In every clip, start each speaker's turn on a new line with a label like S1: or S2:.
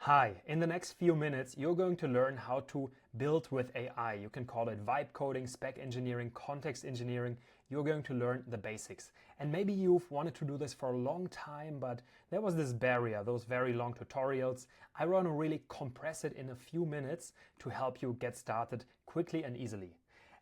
S1: Hi, in the next few minutes, you're going to learn how to build with AI. You can call it vibe coding, spec engineering, context engineering. You're going to learn the basics. And maybe you've wanted to do this for a long time, but there was this barrier, those very long tutorials. I want to really compress it in a few minutes to help you get started quickly and easily.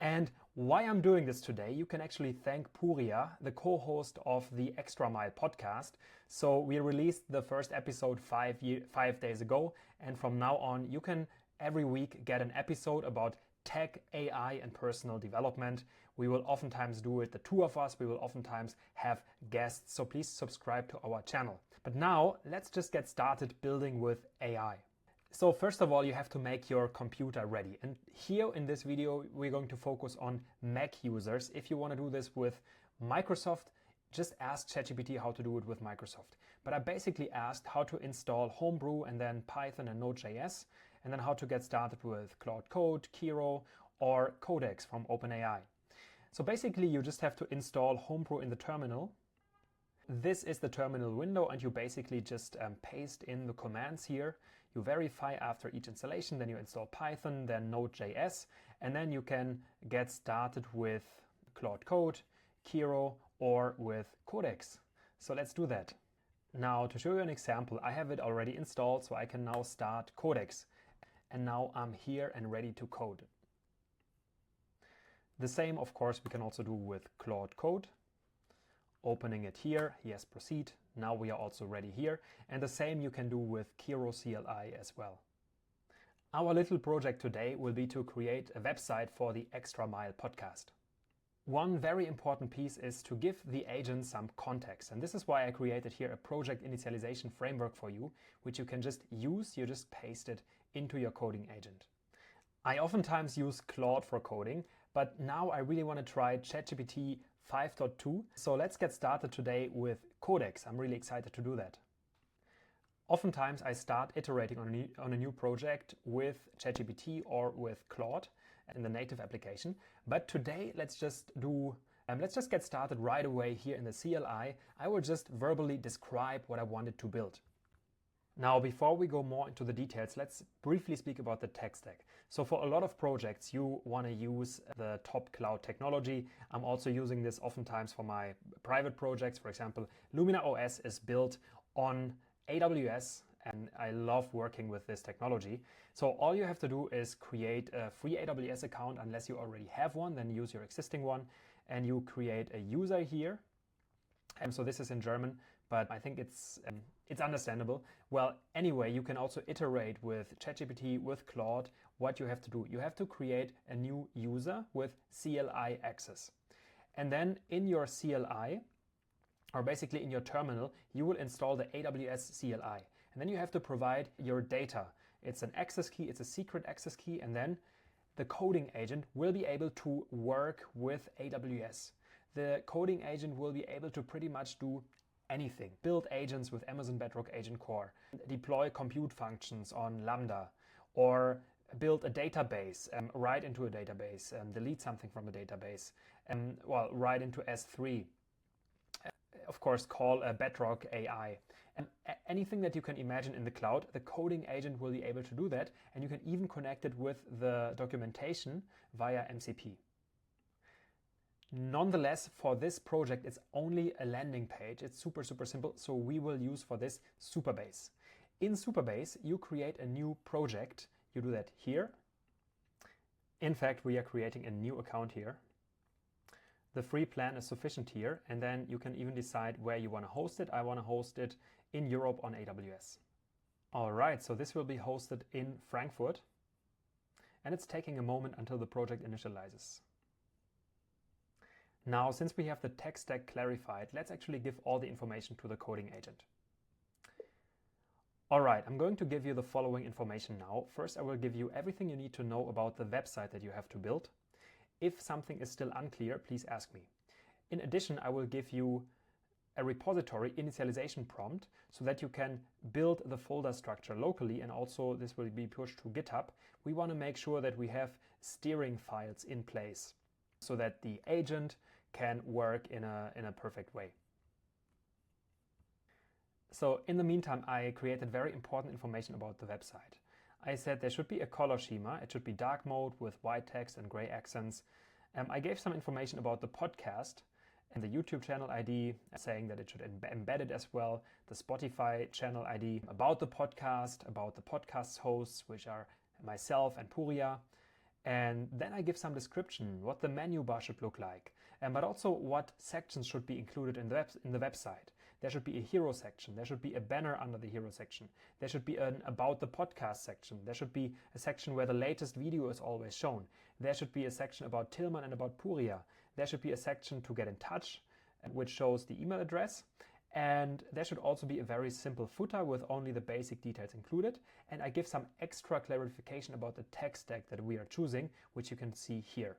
S1: And why I'm doing this today, you can actually thank Puria, the co-host of the Extra Mile podcast. So we released the first episode 5 days ago. And from now on, you can every week get an episode about tech, AI, and personal development. We will oftentimes do it, the two of us. We will oftentimes have guests. So please subscribe to our channel. But now let's just get started building with AI. So first of all, you have to make your computer ready. And here in this video, we're going to focus on Mac users. If you want to do this with Microsoft, just ask ChatGPT how to do it with Microsoft. But I basically asked how to install Homebrew and then Python and Node.js, and then how to get started with Claude Code, Kiro, or Codex from OpenAI. So basically, you just have to install Homebrew in the terminal. This is the terminal window, and you basically just paste in the commands here. You verify after each installation, then you install Python, then Node.js, and then you can get started with Claude Code, Kiro, or with Codex. So let's do that. Now, to show you an example, I have it already installed, so I can now start Codex. And now I'm here and ready to code. The same, of course, we can also do with Claude Code. Opening it here, yes, proceed. Now we are also ready here. And the same you can do with Kiro CLI as well. Our little project today will be to create a website for the Extra Mile podcast. One very important piece is to give the agent some context. And this is why I created here a project initialization framework for you, which you can just use. You just paste it into your coding agent. I oftentimes use Claude for coding, but now I really want to try ChatGPT 5.2. So let's get started today with Codex. I'm really excited to do that. Oftentimes I start iterating on a new project with ChatGPT or with Claude in the native application. But today let's just get started right away here in the CLI. I will just verbally describe what I wanted to build. Now, before we go more into the details, let's briefly speak about the tech stack. So for a lot of projects, you want to use the top cloud technology. I'm also using this oftentimes for my private projects. For example, Lumina OS is built on AWS, and I love working with this technology. So all you have to do is create a free AWS account. Unless you already have one, then use your existing one, and you create a user here. And so this is in German, but I think it's understandable. Well, anyway, you can also iterate with ChatGPT, with Claude. What you have to do, you have to create a new user with CLI access. And then in your CLI, or basically in your terminal, you will install the AWS CLI. And then you have to provide your data. It's an access key, it's a secret access key, and then the coding agent will be able to work with AWS. The coding agent will be able to pretty much do anything. Build agents with Amazon Bedrock Agent Core, deploy compute functions on Lambda, or build a database, write into a database, delete something from a database, write into S3. Of course, call a Bedrock AI. And anything that you can imagine in the cloud, the coding agent will be able to do that. And you can even connect it with the documentation via MCP. Nonetheless, for this project, it's only a landing page. It's super simple. So we will use for this Supabase. In Supabase, you create a new project. You do that here. In fact, we are creating a new account here. The free plan is sufficient here. And then you can even decide where you want to host it. I want to host it in Europe on AWS. All right, so this will be hosted in Frankfurt. And it's taking a moment until the project initializes. Now, since we have the tech stack clarified, let's actually give all the information to the coding agent. All right, I'm going to give you the following information now. First, I will give you everything you need to know about the website that you have to build. If something is still unclear, please ask me. In addition, I will give you a repository initialization prompt so that you can build the folder structure locally, and also this will be pushed to GitHub. We want to make sure that we have steering files in place so that the agent can work in a perfect way. So in the meantime, I created very important information about the website. I said there should be a color schema. It should be dark mode with white text and gray accents. I gave some information about the podcast and the YouTube channel ID, saying that it should embed it as well, the Spotify channel ID, about the podcast hosts, which are myself and Puria. And then I give some description, what the menu bar should look like, but also what sections should be included in the website. There should be a hero section. There should be a banner under the hero section. There should be an about the podcast section. There should be a section where the latest video is always shown. There should be a section about Tillman and about Puria. There should be a section to get in touch, which shows the email address. And there should also be a very simple footer with only the basic details included. And I give some extra clarification about the tech stack that we are choosing, which you can see here.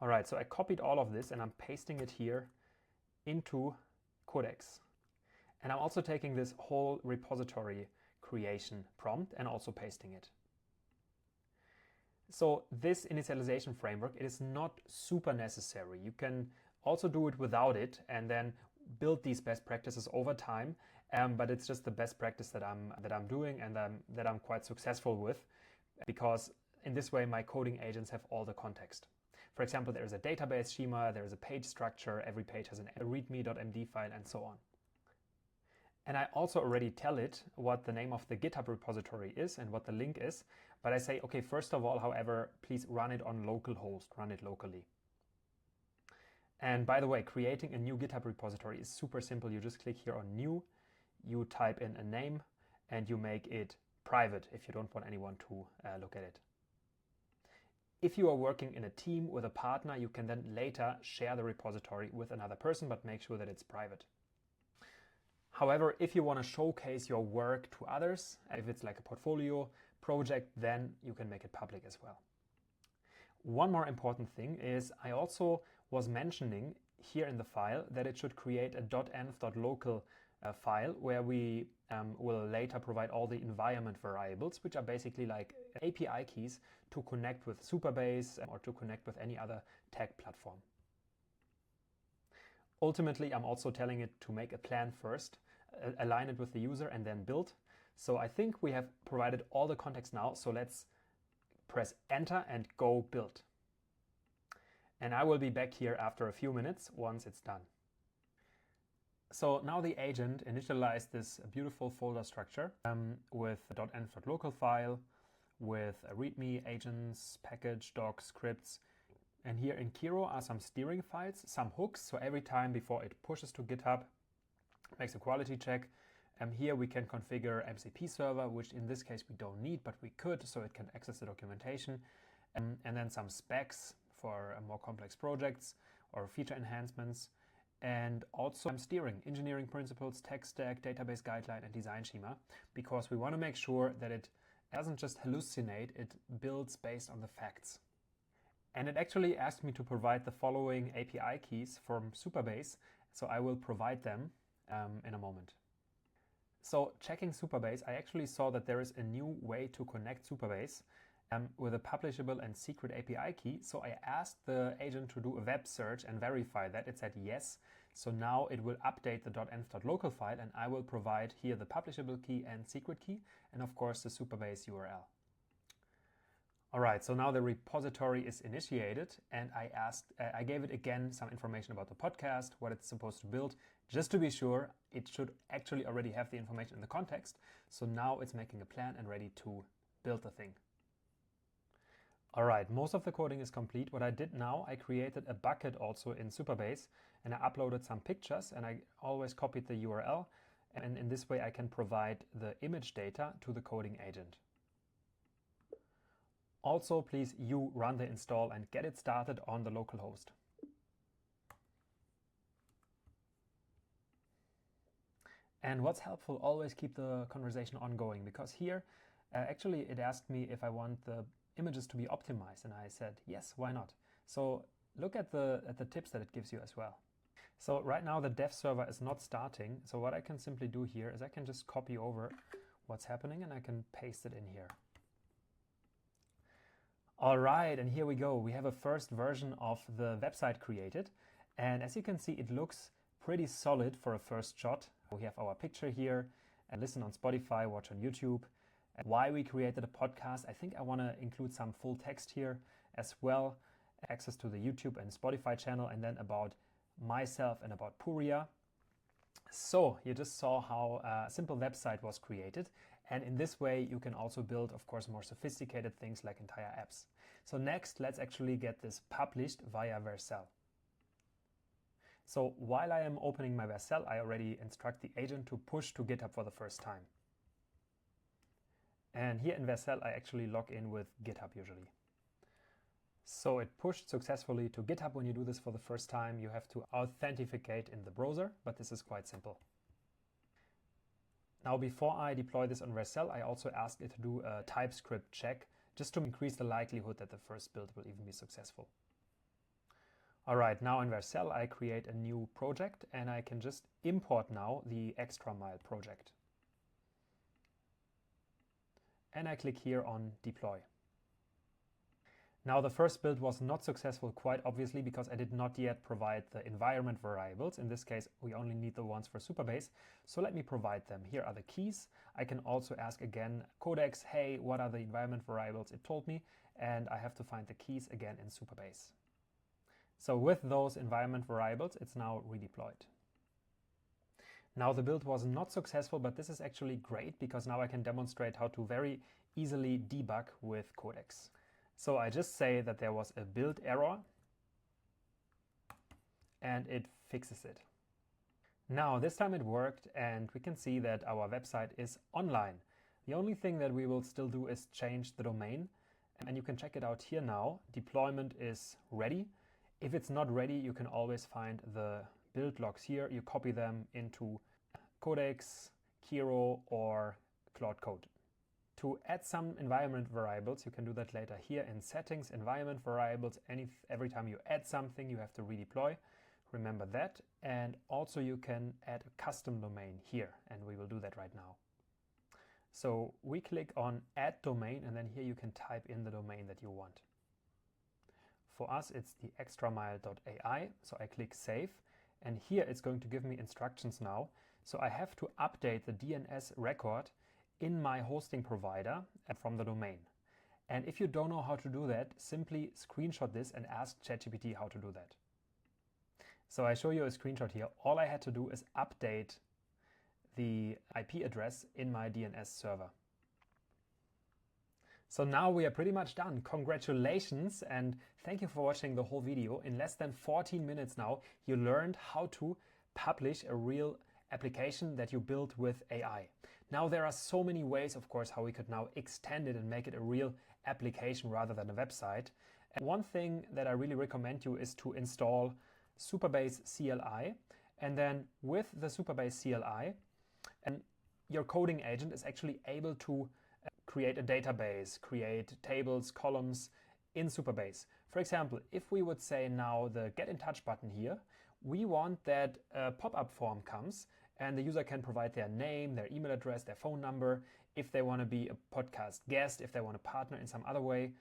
S1: All right, so I copied all of this and I'm pasting it here into Codex. And I'm also taking this whole repository creation prompt and also pasting it. So this initialization framework, it is not super necessary. You can also do it without it and then build these best practices over time. But it's just the best practice that I'm doing and that I'm quite successful with, because in this way my coding agents have all the context. For example, there is a database schema, there is a page structure, every page has a readme.md file and so on. And I also already tell it what the name of the GitHub repository is and what the link is. But I say, okay, first of all, however, please run it on localhost, run it locally. And by the way, creating a new GitHub repository is super simple. You just click here on new, you type in a name, and you make it private if you don't want anyone to look at it. If you are working in a team with a partner, you can then later share the repository with another person, but make sure that it's private. However, if you want to showcase your work to others, if it's like a portfolio project, then you can make it public as well. One more important thing is I also was mentioning here in the file that it should create a .env.local file where we will later provide all the environment variables, which are basically like API keys to connect with Supabase or to connect with any other tech platform. Ultimately, I'm also telling it to make a plan first, align it with the user, and then build. So I think we have provided all the context now. So let's press enter and go build. And I will be back here after a few minutes once it's done. So now the agent initialized this beautiful folder structure with a .env.local file, with a README, agents, package, docs, scripts. And here in Kiro are some steering files, some hooks. So every time before it pushes to GitHub, makes a quality check. Here we can configure MCP server, which in this case we don't need, but we could, so it can access the documentation. And then some specs for more complex projects or feature enhancements. And also steering, engineering principles, tech stack, database guideline, and design schema, because we want to make sure that it doesn't just hallucinate, it builds based on the facts. And it actually asked me to provide the following API keys from Supabase, so I will provide them in a moment. So checking Supabase, I actually saw that there is a new way to connect Supabase with a publishable and secret API key. So I asked the agent to do a web search and verify that. It said yes. So now it will update the .env.local file, and I will provide here the publishable key and secret key, and of course the Supabase URL. All right, so now the repository is initiated, and I gave it again some information about the podcast, what it's supposed to build, just to be sure. It should actually already have the information in the context. So now it's making a plan and ready to build the thing. All right, most of the coding is complete. What I did now, I created a bucket also in Supabase, and I uploaded some pictures, and I always copied the URL. And in this way, I can provide the image data to the coding agent. Also, please you run the install and get it started on the local host. And what's helpful, always keep the conversation ongoing, because here actually it asked me if I want the images to be optimized, and I said yes, why not? So look at the tips that it gives you as well. So right now the dev server is not starting, so what I can simply do here is I can just copy over what's happening and I can paste it in here. All right, and here we go. We have a first version of the website created, and as you can see, it looks pretty solid for a first shot. We have our picture here, and listen on Spotify, watch on YouTube. Why we created a podcast. I think I want to include some full text here as well, access to the YouTube and Spotify channel, and then about myself and about Puria. So you just saw how a simple website was created, and in this way you can also build, of course, more sophisticated things like entire apps. So next, let's actually get this published via Vercel. So while I am opening my Vercel, I already instruct the agent to push to GitHub for the first time. And here in Vercel, I actually log in with GitHub usually. So it pushed successfully to GitHub. When you do this for the first time, you have to authenticate in the browser, but this is quite simple. Now, before I deploy this on Vercel, I also asked it to do a TypeScript check just to increase the likelihood that the first build will even be successful. All right, now in Vercel, I create a new project and I can just import now the extra mile project. And I click here on deploy. Now the first build was not successful, quite obviously, because I did not yet provide the environment variables. In this case, we only need the ones for Supabase. So let me provide them. Here are the keys. I can also ask again, Codex, hey, what are the environment variables? It told me, and I have to find the keys again in Supabase. So with those environment variables, it's now redeployed. Now the build was not successful, but this is actually great because now I can demonstrate how to very easily debug with Codex. So I just say that there was a build error and it fixes it. Now this time it worked and we can see that our website is online. The only thing that we will still do is change the domain, and you can check it out here now. Deployment is ready. If it's not ready, you can always find the build logs here. You copy them into Codex, Kiro, or Claude Code. To add some environment variables, you can do that later here in settings, environment variables. Every time you add something, you have to redeploy. Remember that. And also you can add a custom domain here, and we will do that right now. So we click on add domain, and then here you can type in the domain that you want. For us, it's the extramile.ai. So I click save, and here it's going to give me instructions now. So I have to update the DNS record in my hosting provider from the domain. And if you don't know how to do that, simply screenshot this and ask ChatGPT how to do that. So I show you a screenshot here. All I had to do is update the IP address in my DNS server. So now we are pretty much done. Congratulations and thank you for watching the whole video. In less than 14 minutes now, you learned how to publish a real application that you built with AI. Now there are so many ways, of course, how we could now extend it and make it a real application rather than a website. And one thing that I really recommend you is to install Supabase CLI, and then with the Supabase CLI, and your coding agent is actually able to create a database, create tables, columns in Supabase. For example, if we would say now the get in touch button here, we want that a pop-up form comes and the user can provide their name, their email address, their phone number, if they want to be a podcast guest, if they want to partner in some other way.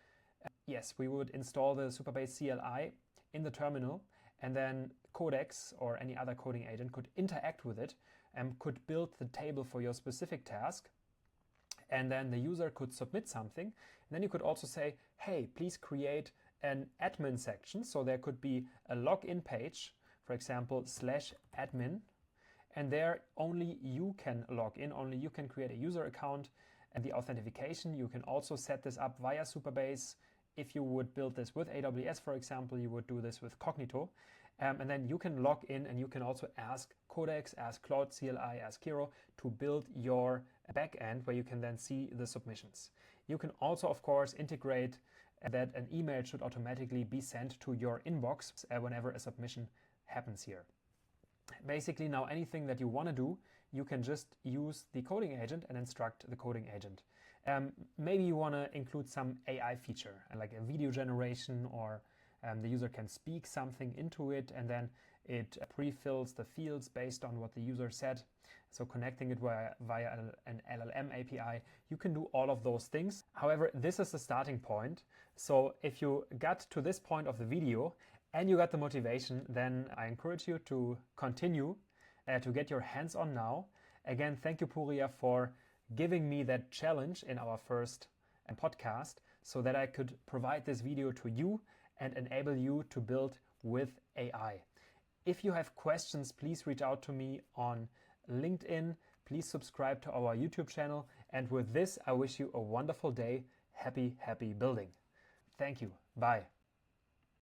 S1: Yes, we would install the Supabase CLI in the terminal, and then Codex or any other coding agent could interact with it and could build the table for your specific task. And then the user could submit something. And then you could also say, hey, please create an admin section. So there could be a login page, for example, /admin. And there only you can log in, only you can create a user account. And the authentication, you can also set this up via Supabase. If you would build this with AWS, for example, you would do this with Cognito. And then you can log in and you can also ask Codex, ask Claude CLI, ask Kiro to build your backend where you can then see the submissions. You can also, of course, integrate that an email should automatically be sent to your inbox whenever a submission happens here. Basically, now anything that you want to do, you can just use the coding agent and instruct the coding agent. Maybe you want to include some AI feature, like a video generation, or the user can speak something into it and then it pre-fills the fields based on what the user said. So connecting it via an LLM API, you can do all of those things. However, this is the starting point. So if you got to this point of the video and you got the motivation, then I encourage you to continue to get your hands on now. Again, thank you, Puria, for giving me that challenge in our first podcast so that I could provide this video to you and enable you to build with AI. If you have questions, please reach out to me on LinkedIn. Please subscribe to our YouTube channel. And with this, I wish you a wonderful day. Happy building. Thank you. Bye.